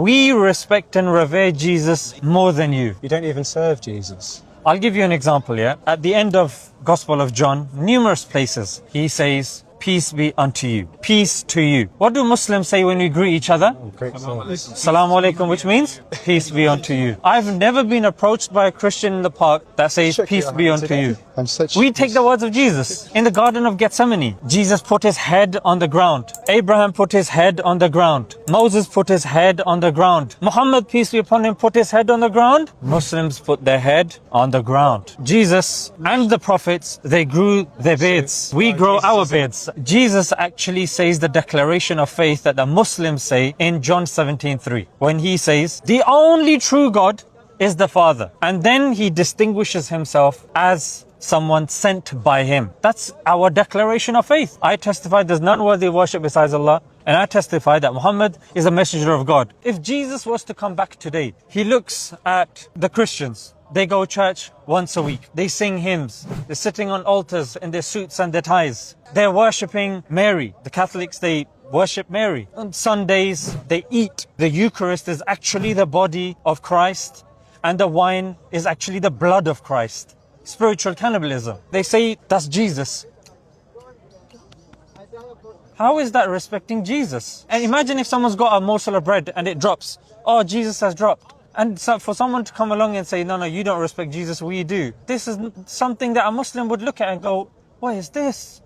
We respect and revere Jesus more than you. You don't even serve Jesus. I'll give you an example, yeah? At the end of Gospel of John, numerous places, he says, peace be unto you. Peace to you. What do Muslims say when we greet each other? Great service. Assalamu alaikum, which means peace be unto you. I've never been approached by a Christian in the park that says peace be unto you. We take the words of Jesus. In the Garden of Gethsemane, Jesus put his head on the ground. Abraham put his head on the ground. Moses put his head on the ground. Muhammad, peace be upon him, put his head on the ground. Muslims put their head on the ground. Jesus and the prophets, they grew their beards. We grow our beards. Jesus actually says the declaration of faith that the Muslims say in John 17:3, when he says, the only true God is the Father. And then he distinguishes himself as someone sent by him. That's our declaration of faith. I testify there's none worthy of worship besides Allah, and I testify that Muhammad is a messenger of God. If Jesus was to come back today, he looks at the Christians. They go to church once a week. They sing hymns. They're sitting on altars in their suits and their ties. They're worshipping Mary. The Catholics, they worship Mary. On Sundays, they eat. The Eucharist is actually the body of Christ, and the wine is actually the blood of Christ. Spiritual cannibalism. They say that's Jesus. How is that respecting Jesus? And imagine if someone's got a morsel of bread and it drops. Oh, Jesus has dropped. And so for someone to come along and say, no, you don't respect Jesus, we do. This is something that a Muslim would look at and go, what is this?